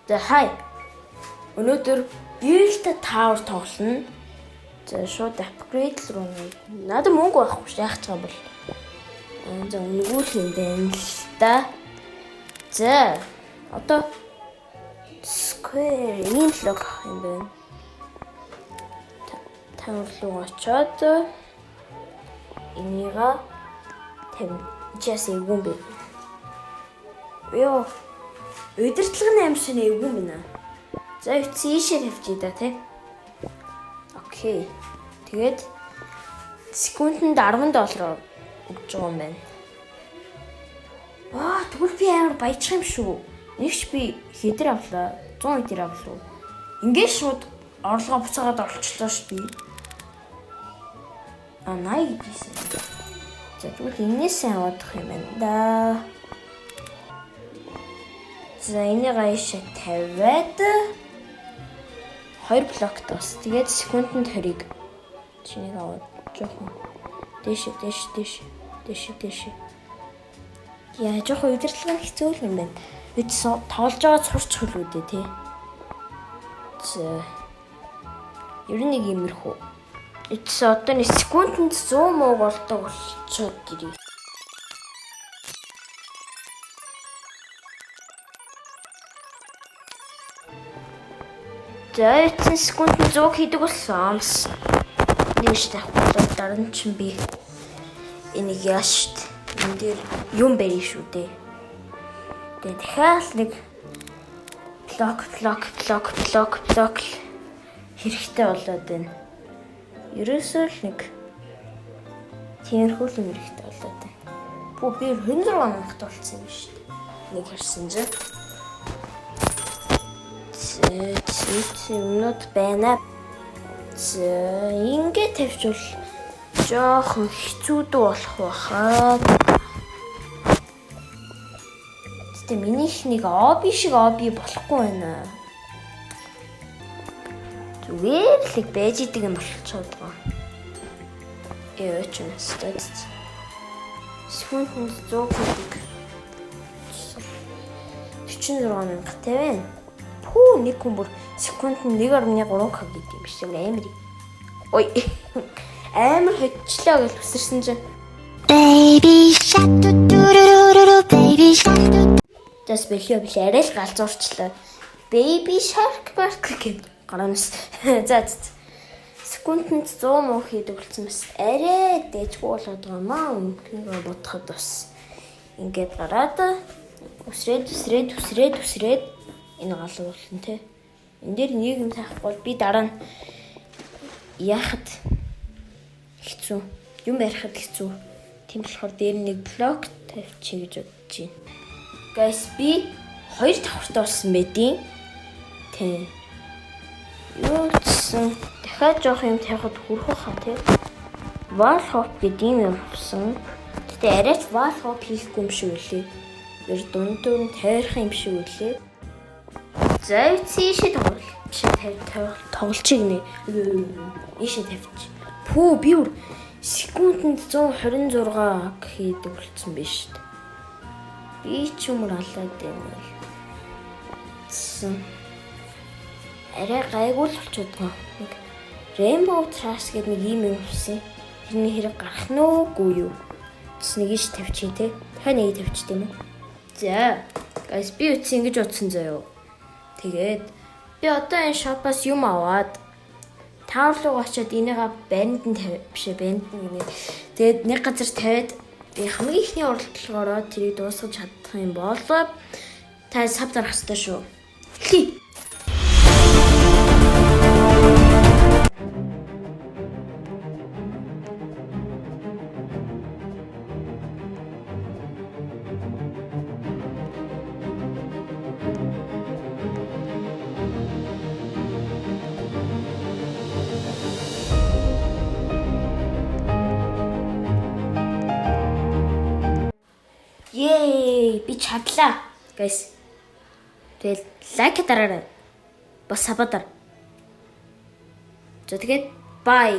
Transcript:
За хай. Өнөөдөр Build Tower тоглоно. За шууд upgrade руу надад мөнгө байхгүй яах ч юм бол. За өнгөөх юм байна л та. За одоо Square ийм л юм байна. Tower руу очоод энийга just эвгүй бэ. Ёо. Удирдлагын аимшиг эвгүй байна. За ийшээ тавьчих да тий. Окей. Тэгээд секундэд $10 өгж байгаа юм байна. Тэгвэл би амар баяжих юм шүү. Нэгч би хэдэр авлаа? 100 хэдэр авлаа. Ингээд шууд орлогоо буцаагаад оролцлоо шүү би. 80 гэсэн. За тэгвэл энэс авах юм байна да. За энийг аяшаа тавиад 2 блок тас. Тэгээд секундэд 20-ыг чинийг аваад жоохон дэш. Яа жоохон удирдлага хэцүү юм байна. Бид тоглож байгаа сурч хөлүүдээ тий. За ер нь нэг иймэрхүү. Эцс одоо нэг секундэд 100 муу болдог болчиход ирээ. За эцс секундэд 100 хийдэг болсон. Нэгш тавих дараа нь чинь би энийг яаш штт. Энд дээр юм барь шүү дээ. Тэгээд дахиад нэг блок хэрэгтэй болоод байна. Ерөөсөө л нэг тиймэрхүү юм хэрэгтэй болоод байна. Би 100 мянга болсон юм шүү дээ. Нэг харсан чинь. Өмнөд байна. За ингэ тавьчвал жоохон хэцүү болох байхаа. Тэ минийх нэг оби шиг оби болохгүй байна. Зүгээр л байж идэг юм болчиход байгаа. Ч юм стат. Секундэд 100 гэдэг. 46 мянга тавина. Нэг хүн бүр секундэд 1.3 кг гэдэг юм шиг амар. Ой. Амар хөчлөө гэж үсэрсэн чинь. Baby shark дуруруру baby shark. Тэс бэлээ арай л галзуурчлаа. Baby shark гэдэг гараанаас. За секундэд 100 муу хийдэг болсон бас арай дэжгүй болоод байгаа маа. Өмнөхийгөө бодоход бас ингээд гараад үсрээд энэ гал уулна те. Энд дээр нэг юм таахгүй би дараа нь яахад хэцүү. Юм барихад хэцүү. Тийм болохоор дээр нэг блок тавьчих гэж бодож байна. Guys би 2 давхартай болсон байдیں۔ Тэ. Юу гэсэн дахиад жоох юм тавихад хүрэх хаа те. Wall hop гэдэг юм авсан. Гэтэ арайч wall hop хийхгүй юм шиг үлээ. Ер дундуур нь тойрох юм шиг үлээ. За ийшээ тоглолчих нэ. Ийшээ тавьчих. Би бүр секундэд 126 хийдэг болсон биш үү? Би ч юмр алаад байна. Арай гайгүй л болчиход байгаа. Нэг Rainbow Trash гэдэг нэг юм авсан. Тэрний хэрэг гарах нь үгүй юу? Нэг ийш тавьчих те. Дахиад нэг тавьчих тийм үү? За. Guys би үтс ингэж утсан заяа. Тэгээд би одоо энэ шопоос юм аваад Tower руу очиод энийгээ банд нь банд нь. Тэгээд нэг газар тавиад би хамгийн ихний уралдаалгаараа тэрийг дуусгаж чадах юм бол та сав дарах хэрэгтэй шүү. Хий. Yay! Би чадлаа. Guys. Тэгэл лайк дараарай. Бас сабадар. За тэгээд bye.